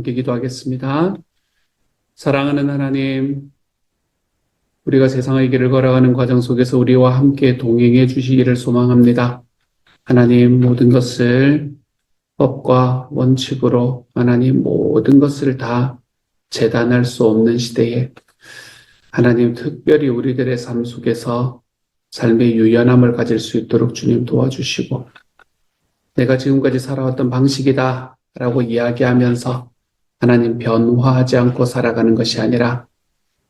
함께 기도하겠습니다. 사랑하는 하나님, 우리가 세상의 길을 걸어가는 과정 속에서 우리와 함께 동행해 주시기를 소망합니다. 하나님, 모든 것을 법과 원칙으로 하나님 모든 것을 다 재단할 수 없는 시대에 하나님 특별히 우리들의 삶 속에서 삶의 유연함을 가질 수 있도록 주님 도와주시고, 내가 지금까지 살아왔던 방식이다 라고 이야기하면서 하나님 변화하지 않고 살아가는 것이 아니라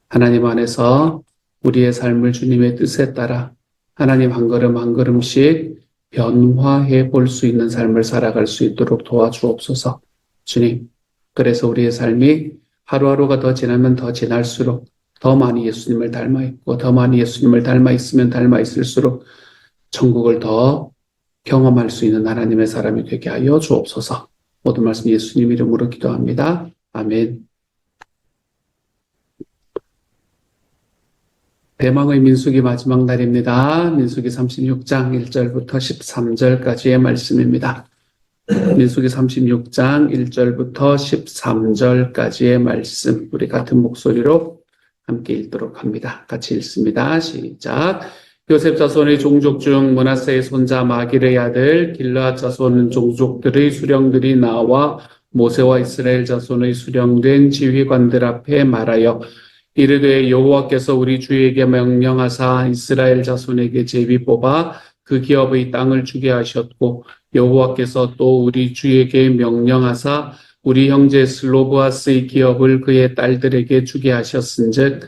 하나님 안에서 우리의 삶을 주님의 뜻에 따라 하나님 한 걸음 한 걸음씩 변화해 볼 수 있는 삶을 살아갈 수 있도록 도와주옵소서. 주님, 그래서 우리의 삶이 하루하루가 더 지나면 더 지날수록 더 많이 예수님을 닮아 있고 더 많이 예수님을 닮아 있으면 닮아 있을수록 천국을 더 경험할 수 있는 하나님의 사람이 되게 하여 주옵소서. 모든 말씀 예수님 이름으로 기도합니다. 아멘. 대망의 민수기 마지막 날입니다. 민수기 36장 1절부터 13절까지의 말씀입니다. 민수기 36장 1절부터 13절까지의 말씀, 우리 같은 목소리로 함께 읽도록 합니다. 같이 읽습니다. 시작. 요셉 자손의 종족 중 므낫세의 손자 마길의 아들 길르앗 자손 종족들의 수령들이 나와 모세와 이스라엘 자손의 수령된 지휘관들 앞에 말하여 이르되 여호와께서 우리 주에게 명령하사 이스라엘 자손에게 제비 뽑아 그 기업의 땅을 주게 하셨고 여호와께서 또 우리 주에게 명령하사 우리 형제 슬로브하스의 기업을 그의 딸들에게 주게 하셨은즉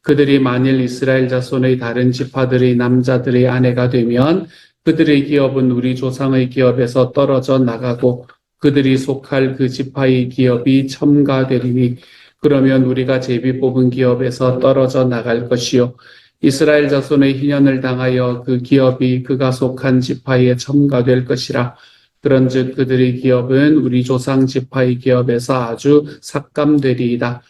그들이 만일 이스라엘 자손의 다른 지파들의 남자들의 아내가 되면 그들의 기업은 우리 조상의 기업에서 떨어져 나가고 그들이 속할 그 지파의 기업이 첨가되리니 그러면 우리가 제비 뽑은 기업에서 떨어져 나갈 것이요 이스라엘 자손의 희년을 당하여 그 기업이 그가 속한 지파에 첨가될 것이라. 그런즉 그들의 기업은 우리 조상 지파의 기업에서 아주 삭감되리이다.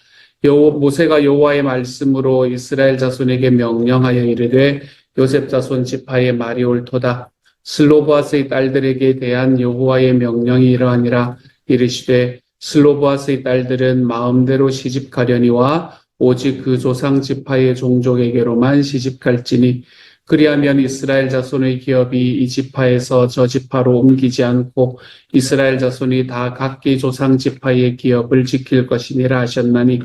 모세가 여호와의 말씀으로 이스라엘 자손에게 명령하여 이르되 요셉 자손 지파의 말이 옳도다. 슬로브하스의 딸들에게 대한 여호와의 명령이 이러하니라. 이르시되 슬로브하스의 딸들은 마음대로 시집가려니와 오직 그 조상 지파의 종족에게로만 시집갈지니 그리하면 이스라엘 자손의 기업이 이 지파에서 저 지파로 옮기지 않고 이스라엘 자손이 다 각기 조상 지파의 기업을 지킬 것이니라 하셨나니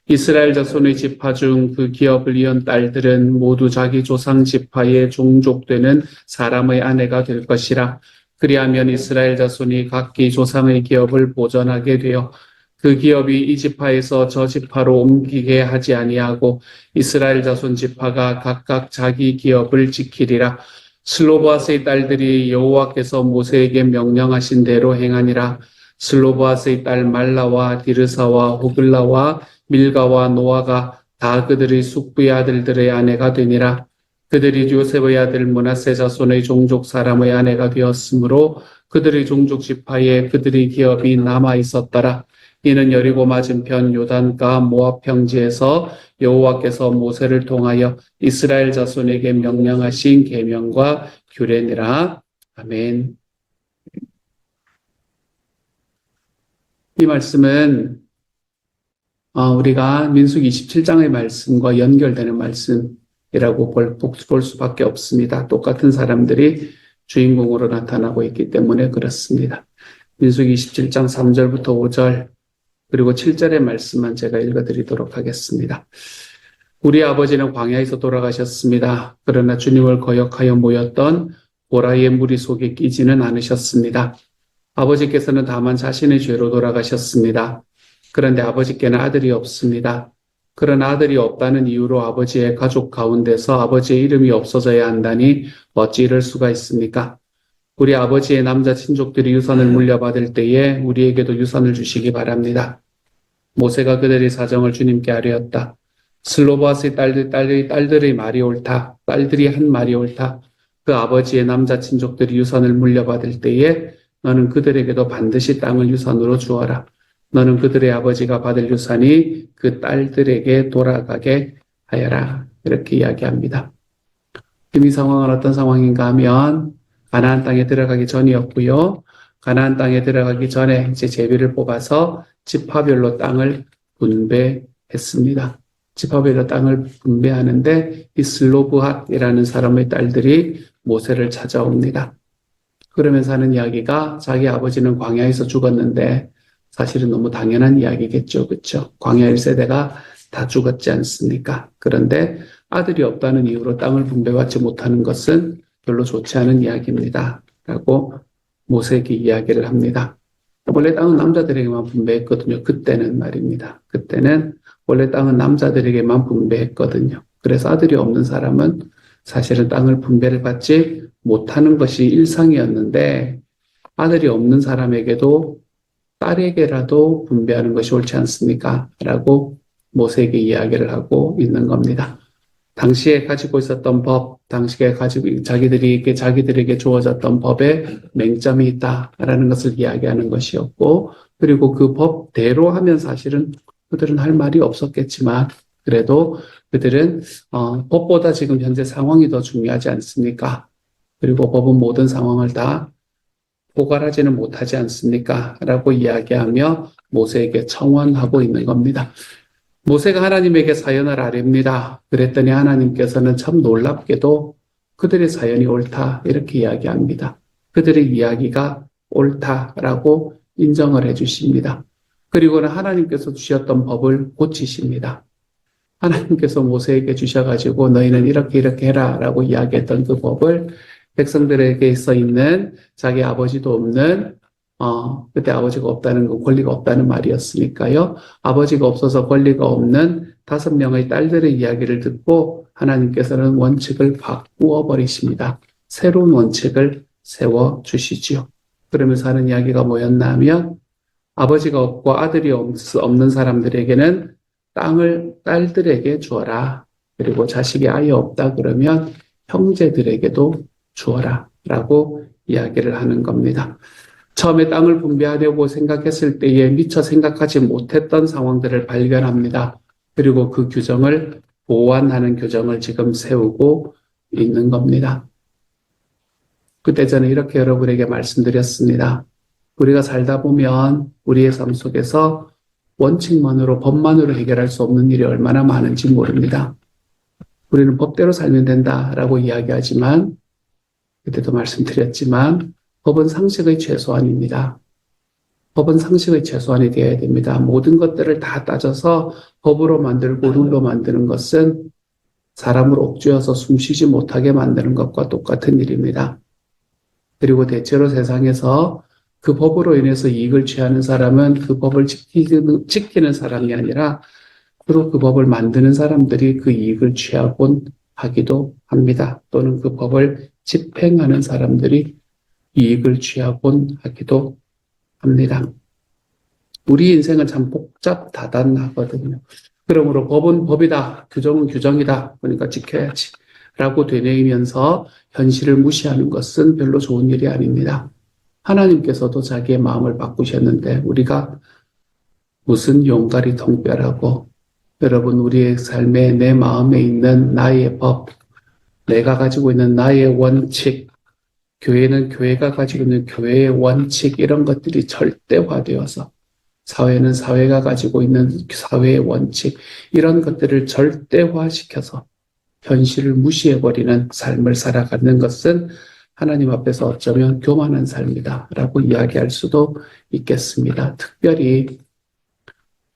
이스라엘 자손의 지파 중 그 기업을 이은 딸들은 모두 자기 조상 지파의 종족되는 사람의 아내가 될 것이라. 그리하면 이스라엘 자손이 각기 조상의 기업을 보전하게 되어 그 기업이 이 지파에서 저 지파로 옮기게 하지 아니하고 이스라엘 자손 지파가 각각 자기 기업을 지키리라. 슬로브하스의 딸들이 여호와께서 모세에게 명령하신 대로 행하니라. 슬로브하스의 딸 말라와 디르사와 호글라와 밀가와 노아가 다 그들의 숙부의 아들들의 아내가 되니라. 그들이 요셉의 아들 므낫세 자손의 종족 사람의 아내가 되었으므로 그들의 종족 지파에 그들의 기업이 남아 있었더라. 이는 여리고 맞은편 요단가 모압 평지에서 여호와께서 모세를 통하여 이스라엘 자손에게 명령하신 계명과 규례니라. 아멘. 이 말씀은 우리가 민수기 27장의 말씀과 연결되는 말씀이라고 볼 수밖에 없습니다. 똑같은 사람들이 주인공으로 나타나고 있기 때문에 그렇습니다. 민수기 27장 3절부터 5절 그리고 7절의 말씀만 제가 읽어드리도록 하겠습니다. 우리 아버지는 광야에서 돌아가셨습니다. 그러나 주님을 거역하여 모였던 보라의 무리 속에 끼지는 않으셨습니다. 아버지께서는 다만 자신의 죄로 돌아가셨습니다. 그런데 아버지께는 아들이 없습니다. 그런 아들이 없다는 이유로 아버지의 가족 가운데서 아버지의 이름이 없어져야 한다니 어찌 이럴 수가 있습니까? 우리 아버지의 남자 친족들이 유산을 물려받을 때에 우리에게도 유산을 주시기 바랍니다. 모세가 그들의 사정을 주님께 아뢰었다. 슬로브하스의 딸들의 말이 옳다. 딸들이 한 말이 옳다. 그 아버지의 남자 친족들이 유산을 물려받을 때에 너는 그들에게도 반드시 땅을 유산으로 주어라. 너는 그들의 아버지가 받을 유산이 그 딸들에게 돌아가게 하여라. 이렇게 이야기합니다. 지금 이 상황은 어떤 상황인가 하면 가나안 땅에 들어가기 전이었고요. 가나안 땅에 들어가기 전에 이제 제비를 뽑아서 지파별로 땅을 분배했습니다. 지파별로 땅을 분배하는데 이 슬로브핫이라는 사람의 딸들이 모세를 찾아옵니다. 그러면서 하는 이야기가 자기 아버지는 광야에서 죽었는데 사실은 너무 당연한 이야기겠죠. 그렇죠? 광야 1세대가 다 죽었지 않습니까? 그런데 아들이 없다는 이유로 땅을 분배받지 못하는 것은 별로 좋지 않은 이야기입니다. 라고 모세에게 이야기를 합니다. 원래 땅은 남자들에게만 분배했거든요. 그때는 말입니다. 그때는 원래 땅은 남자들에게만 분배했거든요. 그래서 아들이 없는 사람은 사실은 땅을 분배를 받지 못하는 것이 일상이었는데 아들이 없는 사람에게도 딸에게라도 분배하는 것이 옳지 않습니까? 라고 모세에게 이야기를 하고 있는 겁니다. 당시에 가지고 있었던 법, 당시에 가지고 자기들에게 주어졌던 법에 맹점이 있다라는 것을 이야기하는 것이었고, 그리고 그 법대로 하면 사실은 그들은 할 말이 없었겠지만, 그래도 그들은 법보다 지금 현재 상황이 더 중요하지 않습니까? 그리고 법은 모든 상황을 다 포괄하지는 못하지 않습니까? 라고 이야기하며 모세에게 청원하고 있는 겁니다. 모세가 하나님에게 사연을 아뢰입니다. 그랬더니 하나님께서는 참 놀랍게도 그들의 사연이 옳다 이렇게 이야기합니다. 그들의 이야기가 옳다라고 인정을 해주십니다. 그리고는 하나님께서 주셨던 법을 고치십니다. 하나님께서 모세에게 주셔가지고 너희는 이렇게 해라 라고 이야기했던 그 법을 백성들에게 써 있는 자기 아버지도 없는 그때 아버지가 없다는 건 권리가 없다는 말이었으니까요. 아버지가 없어서 권리가 없는 5명의 딸들의 이야기를 듣고 하나님께서는 원칙을 바꾸어 버리십니다. 새로운 원칙을 세워 주시지요. 그러면서 하는 이야기가 뭐였나 하면 아버지가 없고 아들이 없는 사람들에게는 땅을 딸들에게 주어라. 그리고 자식이 아예 없다 그러면 형제들에게도 주어라. 라고 이야기를 하는 겁니다. 처음에 땅을 분배하려고 생각했을 때에 미처 생각하지 못했던 상황들을 발견합니다. 그리고 그 규정을 보완하는 규정을 지금 세우고 있는 겁니다. 그때 저는 이렇게 여러분에게 말씀드렸습니다. 우리가 살다 보면 우리의 삶 속에서 원칙만으로, 법만으로 해결할 수 없는 일이 얼마나 많은지 모릅니다. 우리는 법대로 살면 된다라고 이야기하지만, 그때도 말씀드렸지만, 법은 상식의 최소한입니다. 법은 상식의 최소한이 되어야 됩니다. 모든 것들을 다 따져서 법으로 만들고 룰로 만드는 것은 사람을 옥죄어서 숨쉬지 못하게 만드는 것과 똑같은 일입니다. 그리고 대체로 세상에서 그 법으로 인해서 이익을 취하는 사람은 그 법을 지키는 사람이 아니라 주로 그 법을 만드는 사람들이 그 이익을 취하곤 하기도 합니다. 또는 그 법을 집행하는 사람들이 이익을 취하곤 하기도 합니다. 우리 인생은 참 복잡다단하거든요. 그러므로 법은 법이다, 규정은 규정이다, 그러니까 지켜야지 라고 되뇌이면서 현실을 무시하는 것은 별로 좋은 일이 아닙니다. 하나님께서도 자기의 마음을 바꾸셨는데 우리가 무슨 용가리 통뼈라고, 여러분, 우리의 삶에 내 마음에 있는 나의 법, 내가 가지고 있는 나의 원칙, 교회는 교회가 가지고 있는 교회의 원칙, 이런 것들이 절대화되어서 사회는 사회가 가지고 있는 사회의 원칙, 이런 것들을 절대화시켜서 현실을 무시해버리는 삶을 살아가는 것은 하나님 앞에서 어쩌면 교만한 삶이다 라고 이야기할 수도 있겠습니다. 특별히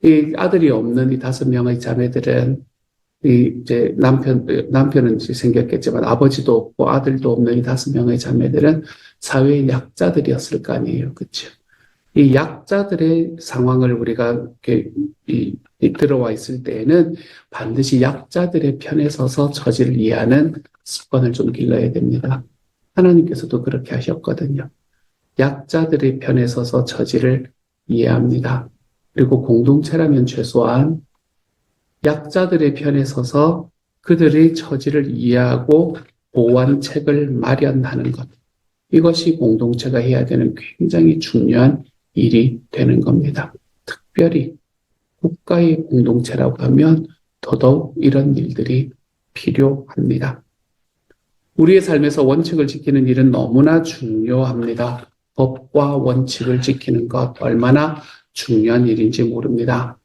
이 아들이 없는 이 5명의 자매들은 이제 남편은 이제 생겼겠지만 아버지도 없고 아들도 없는 이 5명의 자매들은 사회의 약자들이었을 거 아니에요. 그렇죠? 이 약자들의 상황을 우리가 이렇게 들어와 있을 때에는 반드시 약자들의 편에 서서 처지를 이해하는 습관을 좀 길러야 됩니다. 하나님께서도 그렇게 하셨거든요. 약자들의 편에 서서 처지를 이해합니다. 그리고 공동체라면 최소한 약자들의 편에 서서 그들의 처지를 이해하고 보완책을 마련하는 것. 이것이 공동체가 해야 되는 굉장히 중요한 일이 되는 겁니다. 특별히 국가의 공동체라고 하면 더더욱 이런 일들이 필요합니다. 우리의 삶에서 원칙을 지키는 일은 너무나 중요합니다. 법과 원칙을 지키는 것 얼마나 중요한 일인지 모릅니다.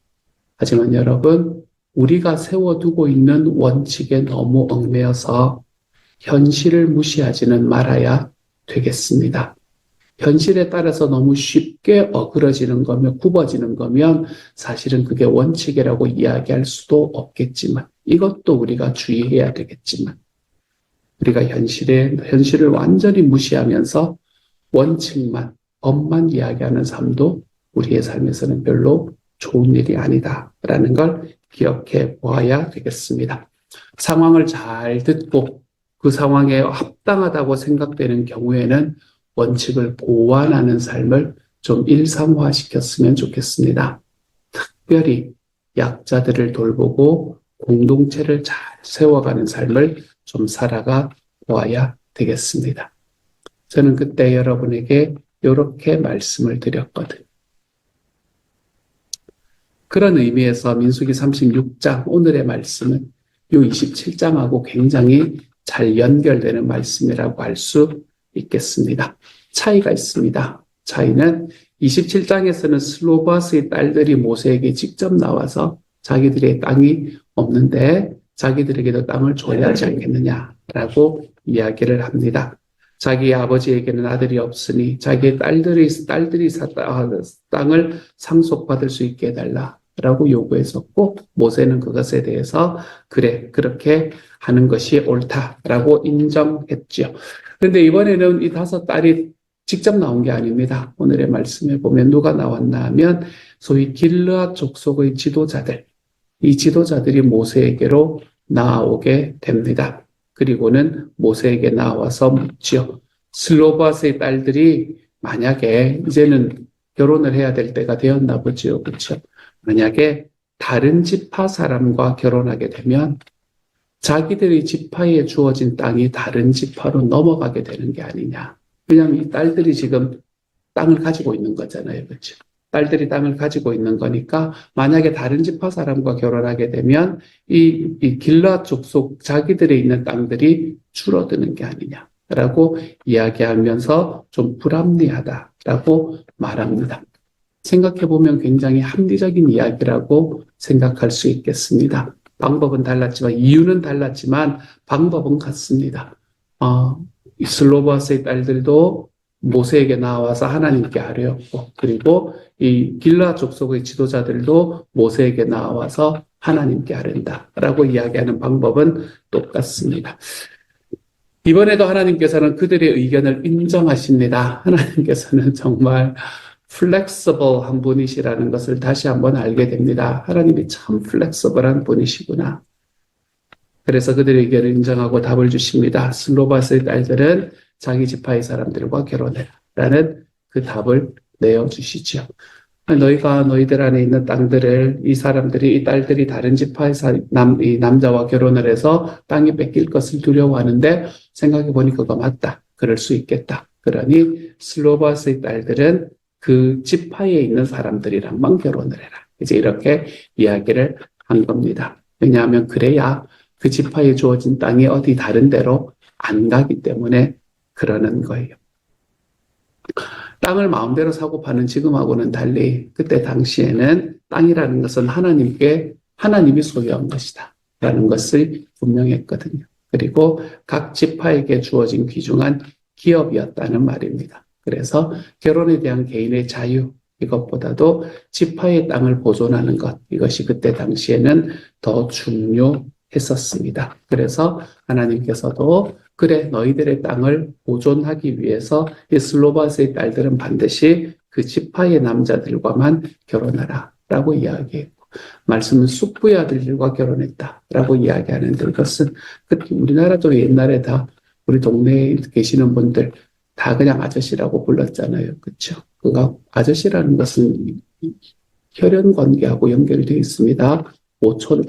하지만 여러분, 우리가 세워두고 있는 원칙에 너무 얽매여서 현실을 무시하지는 말아야 되겠습니다. 현실에 따라서 너무 쉽게 어그러지는 거면, 굽어지는 거면 사실은 그게 원칙이라고 이야기할 수도 없겠지만, 이것도 우리가 주의해야 되겠지만, 우리가 현실을 완전히 무시하면서 원칙만, 법만 이야기하는 삶도 우리의 삶에서는 별로 좋은 일이 아니다라는 걸 기억해 보아야 되겠습니다. 상황을 잘 듣고 그 상황에 합당하다고 생각되는 경우에는 원칙을 보완하는 삶을 좀 일상화시켰으면 좋겠습니다. 특별히 약자들을 돌보고 공동체를 잘 세워가는 삶을 좀 살아가 보아야 되겠습니다. 저는 그때 여러분에게 이렇게 말씀을 드렸거든요. 그런 의미에서 민수기 36장 오늘의 말씀은 이 27장하고 굉장히 잘 연결되는 말씀이라고 할 수 있겠습니다. 차이가 있습니다. 차이는 27장에서는 슬로바스의 딸들이 모세에게 직접 나와서 자기들의 땅이 없는데 자기들에게도 땅을 줘야 하지 않겠느냐라고 이야기를 합니다. 자기 아버지에게는 아들이 없으니 자기의 딸들이 땅을 상속받을 수 있게 해달라라고 요구했었고, 모세는 그것에 대해서 그래, 그렇게 하는 것이 옳다라고 인정했죠. 그런데 이번에는 이 5딸이 직접 나온 게 아닙니다. 오늘의 말씀에 보면 누가 나왔나 하면 소위 길르앗 족속의 지도자들, 이 지도자들이 모세에게로 나오게 됩니다. 그리고는 모세에게 나와서 묻지요. 슬로바스의 딸들이 만약에 이제는 결혼을 해야 될 때가 되었나 보지요. 그렇죠? 만약에 다른 지파 사람과 결혼하게 되면 자기들의 지파에 주어진 땅이 다른 지파로 넘어가게 되는 게 아니냐. 왜냐하면 이 딸들이 지금 땅을 가지고 있는 거잖아요. 그렇죠? 딸들이 땅을 가지고 있는 거니까 만약에 다른 지파 사람과 결혼하게 되면 이 길앗 족속 자기들이 있는 땅들이 줄어드는 게 아니냐라고 이야기하면서 좀 불합리하다라고 말합니다. 생각해보면 굉장히 합리적인 이야기라고 생각할 수 있겠습니다. 방법은 달랐지만, 이유는 달랐지만 방법은 같습니다. 슬로바스의 딸들도 모세에게 나와서 하나님께 아뢰었고, 그리고 이 길라 족속의 지도자들도 모세에게 나와서 하나님께 아뢰는다라고 이야기하는 방법은 똑같습니다. 이번에도 하나님께서는 그들의 의견을 인정하십니다. 하나님께서는 정말 플렉서블한 분이시라는 것을 다시 한번 알게 됩니다. 하나님이 참 플렉서블한 분이시구나. 그래서 그들의 의견을 인정하고 답을 주십니다. 슬로바스의 딸들은 자기 지파의 사람들과 결혼해라 라는 그 답을 내어주시죠. 너희가 너희들 안에 있는 땅들을 이 사람들이, 이 딸들이 다른 지파의 이 남자와 결혼을 해서 땅이 뺏길 것을 두려워하는데 생각해보니 그거 맞다. 그럴 수 있겠다. 그러니 슬로바스의 딸들은 그 지파에 있는 사람들이랑만 결혼을 해라. 이제 이렇게 이야기를 한 겁니다. 왜냐하면 그래야 그 지파에 주어진 땅이 어디 다른 데로 안 가기 때문에 그러는 거예요. 땅을 마음대로 사고 파는 지금하고는 달리 그때 당시에는 땅이라는 것은 하나님이 소유한 것이다 라는 것을 분명했거든요. 그리고 각 지파에게 주어진 귀중한 기업이었다는 말입니다. 그래서 결혼에 대한 개인의 자유, 이것보다도 지파의 땅을 보존하는 것, 이것이 그때 당시에는 더 중요했었습니다. 그래서 하나님께서도 그래, 너희들의 땅을 보존하기 위해서 이 슬로바스의 딸들은 반드시 그 지파의 남자들과만 결혼하라 라고 이야기했고, 말씀은 숙부의 아들들과 결혼했다 라고 이야기하는데, 이것은 우리나라도 옛날에 다 우리 동네에 계시는 분들 다 그냥 아저씨라고 불렀잖아요. 그렇죠? 그가 아저씨라는 것은 혈연 관계하고 연결되어 있습니다. 오촌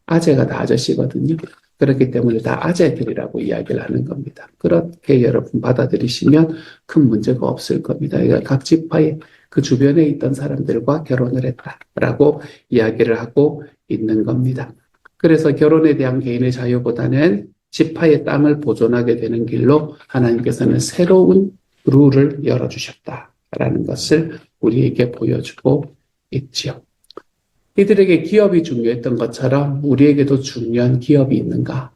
아재가 다 아저씨거든요. 그렇기 때문에 다 아재들이라고 이야기를 하는 겁니다. 그렇게 여러분 받아들이시면 큰 문제가 없을 겁니다. 그러니까 각 지파의 그 주변에 있던 사람들과 결혼을 했다라고 이야기를 하고 있는 겁니다. 그래서 결혼에 대한 개인의 자유보다는 지파의 땅을 보존하게 되는 길로 하나님께서는 새로운 룰을 열어주셨다라는 것을 우리에게 보여주고 있지요. 이들에게 기업이 중요했던 것처럼 우리에게도 중요한 기업이 있는가?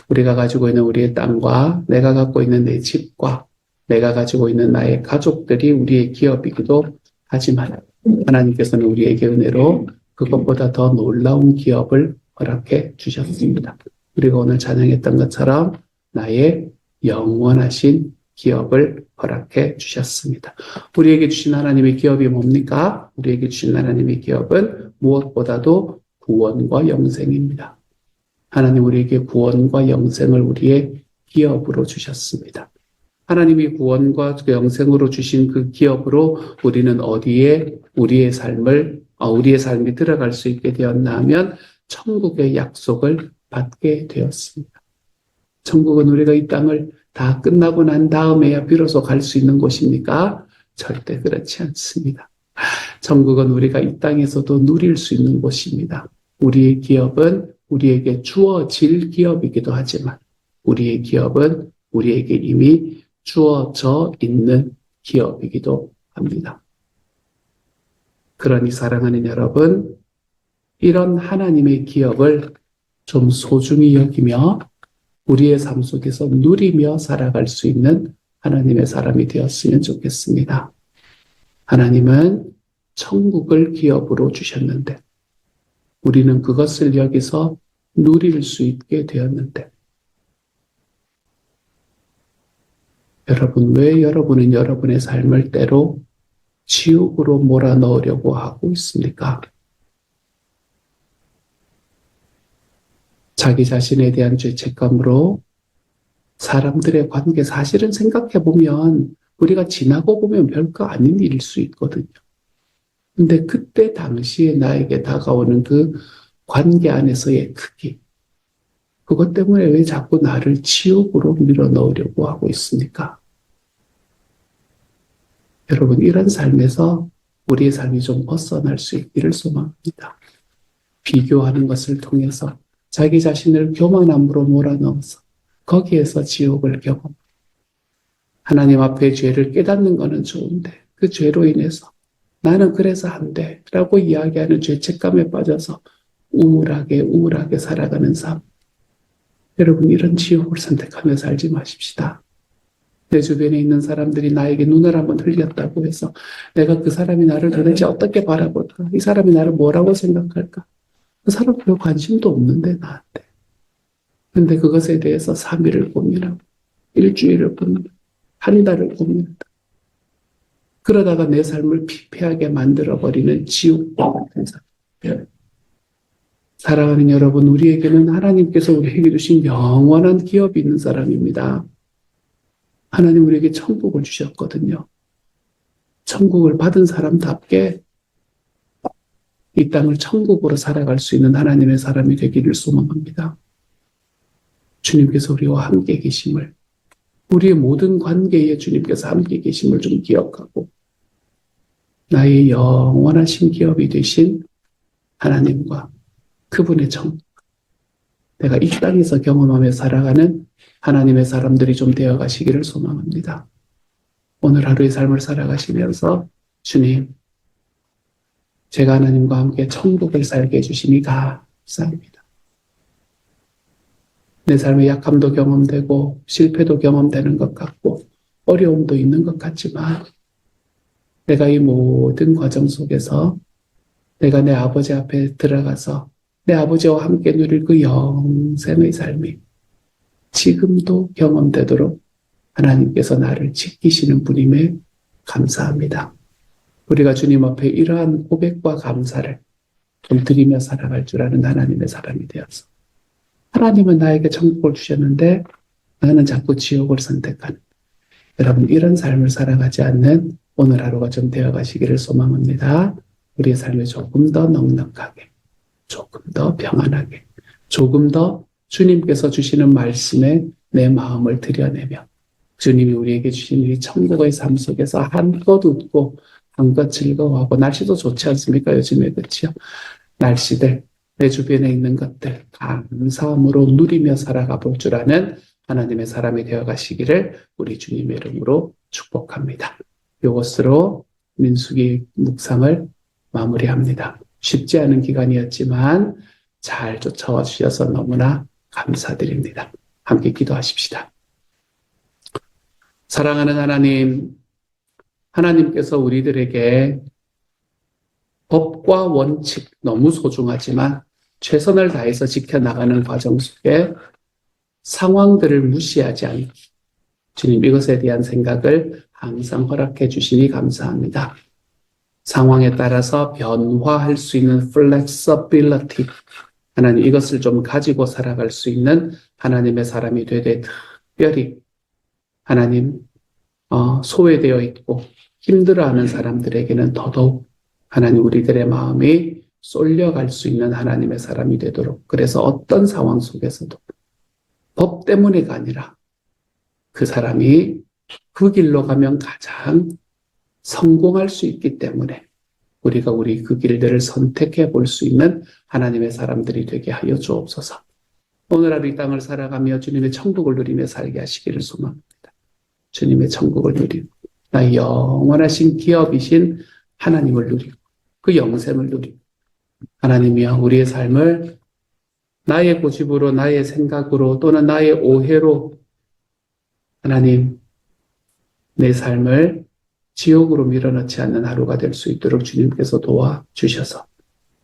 우리가 가지고 있는 우리의 땅과 내가 갖고 있는 내 집과 내가 가지고 있는 나의 가족들이 우리의 기업이기도 하지만 하나님께서는 우리에게 은혜로 그것보다 더 놀라운 기업을 허락해 주셨습니다. 우리가 오늘 찬양했던 것처럼 나의 영원하신 기업을 허락해 주셨습니다. 우리에게 주신 하나님의 기업이 뭡니까? 우리에게 주신 하나님의 기업은 무엇보다도 구원과 영생입니다. 하나님 우리에게 구원과 영생을 우리의 기업으로 주셨습니다. 하나님이 구원과 영생으로 주신 그 기업으로 우리는 어디에 우리의 삶이 들어갈 수 있게 되었나 하면 천국의 약속을 받게 되었습니다. 천국은 우리가 이 땅을 다 끝나고 난 다음에야 비로소 갈 수 있는 곳입니까? 절대 그렇지 않습니다. 천국은 우리가 이 땅에서도 누릴 수 있는 곳입니다. 우리의 기업은 우리에게 주어질 기업이기도 하지만 우리의 기업은 우리에게 이미 주어져 있는 기업이기도 합니다. 그러니 사랑하는 여러분, 이런 하나님의 기업을 좀 소중히 여기며 우리의 삶 속에서 누리며 살아갈 수 있는 하나님의 사람이 되었으면 좋겠습니다. 하나님은 천국을 기업으로 주셨는데 우리는 그것을 여기서 누릴 수 있게 되었는데 여러분, 왜 여러분은 여러분의 삶을 때로 지옥으로 몰아넣으려고 하고 있습니까? 자기 자신에 대한 죄책감으로 사람들의 관계, 사실은 생각해보면 우리가 지나고 보면 별거 아닌 일일 수 있거든요. 근데 그때 당시에 나에게 다가오는 그 관계 안에서의 크기, 그것 때문에 왜 자꾸 나를 지옥으로 밀어넣으려고 하고 있습니까? 여러분, 이런 삶에서 우리의 삶이 좀 벗어날 수 있기를 소망합니다. 비교하는 것을 통해서 자기 자신을 교만함으로 몰아넣어서 거기에서 지옥을 경험. 하나님 앞에 죄를 깨닫는 것은 좋은데 그 죄로 인해서 나는 그래서 안 돼 라고 이야기하는 죄책감에 빠져서 우울하게 살아가는 삶. 여러분, 이런 지옥을 선택하며 살지 마십시다. 내 주변에 있는 사람들이 나에게 눈을 한번 흘렸다고 해서 내가 그 사람이 나를 도대체 어떻게 바라볼까? 이 사람이 나를 뭐라고 생각할까? 그 사람 별 관심도 없는데 나한테. 근데 그것에 대해서 3일을 고민하고 일주일을 고민하고 한 달을 고민한다. 그러다가 내 삶을 피폐하게 만들어버리는 지옥과 같은 사람. 사랑하는 여러분, 우리에게는 하나님께서 우리에게 주신 영원한 기업이 있는 사람입니다. 하나님 우리에게 천국을 주셨거든요. 천국을 받은 사람답게 이 땅을 천국으로 살아갈 수 있는 하나님의 사람이 되기를 소망합니다. 주님께서 우리와 함께 계심을, 우리의 모든 관계에 주님께서 함께 계심을 좀 기억하고 나의 영원하신 기업이 되신 하나님과 그분의 천국, 내가 이 땅에서 경험하며 살아가는 하나님의 사람들이 좀 되어가시기를 소망합니다. 오늘 하루의 삶을 살아가시면서 주님, 제가 하나님과 함께 천국을 살게 해주시니 감사합니다. 내 삶의 약함도 경험되고 실패도 경험되는 것 같고 어려움도 있는 것 같지만 내가 이 모든 과정 속에서 내가 내 아버지 앞에 들어가서 내 아버지와 함께 누릴 그 영생의 삶이 지금도 경험되도록 하나님께서 나를 지키시는 분임에 감사합니다. 우리가 주님 앞에 이러한 고백과 감사를 좀 드리며 살아갈 줄 아는 하나님의 사람이 되어서 하나님은 나에게 천국을 주셨는데 나는 자꾸 지옥을 선택하는 여러분, 이런 삶을 살아가지 않는 오늘 하루가 좀 되어가시기를 소망합니다. 우리의 삶에 조금 더 넉넉하게, 조금 더 평안하게, 조금 더 주님께서 주시는 말씀에 내 마음을 드려내며 주님이 우리에게 주신 이 천국의 삶 속에서 한껏 웃고 한껏 즐거워하고, 날씨도 좋지 않습니까? 요즘에. 그렇죠? 날씨들, 내 주변에 있는 것들 감사함으로 누리며 살아가 볼 줄 아는 하나님의 사람이 되어 가시기를 우리 주님의 이름으로 축복합니다. 이것으로 민수기 묵상을 마무리합니다. 쉽지 않은 기간이었지만 잘 쫓아와 주셔서 너무나 감사드립니다. 함께 기도하십시다. 사랑하는 하나님, 하나님께서 우리들에게 법과 원칙 너무 소중하지만 최선을 다해서 지켜나가는 과정 속에 상황들을 무시하지 않고 주님 이것에 대한 생각을 항상 허락해 주시니 감사합니다. 상황에 따라서 변화할 수 있는 flexibility, 하나님 이것을 좀 가지고 살아갈 수 있는 하나님의 사람이 되되 특별히 하나님 소외되어 있고 힘들어하는 사람들에게는 더더욱 하나님 우리들의 마음이 쏠려갈 수 있는 하나님의 사람이 되도록, 그래서 어떤 상황 속에서도 법 때문에가 아니라 그 사람이 그 길로 가면 가장 성공할 수 있기 때문에 우리가 우리 그 길들을 선택해 볼 수 있는 하나님의 사람들이 되게 하여 주옵소서. 오늘 하루 이 땅을 살아가며 주님의 천국을 누리며 살게 하시기를 소망합니다. 주님의 천국을 누리고 나의 영원하신 기업이신 하나님을 누리고 그 영생을 누리고, 하나님이여 우리의 삶을 나의 고집으로, 나의 생각으로 또는 나의 오해로 하나님 내 삶을 지옥으로 밀어넣지 않는 하루가 될 수 있도록 주님께서 도와주셔서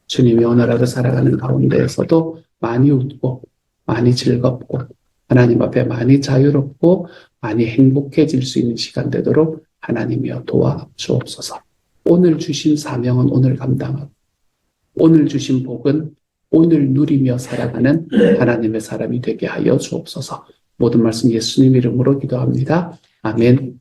주님이 오늘 하루 살아가는 가운데에서도 많이 웃고 많이 즐겁고 하나님 앞에 많이 자유롭고 많이 행복해질 수 있는 시간 되도록 하나님이여 도와주옵소서. 오늘 주신 사명은 오늘 감당하고 오늘 주신 복은 오늘 누리며 살아가는 하나님의 사람이 되게 하여 주옵소서. 모든 말씀 예수님 이름으로 기도합니다. 아멘.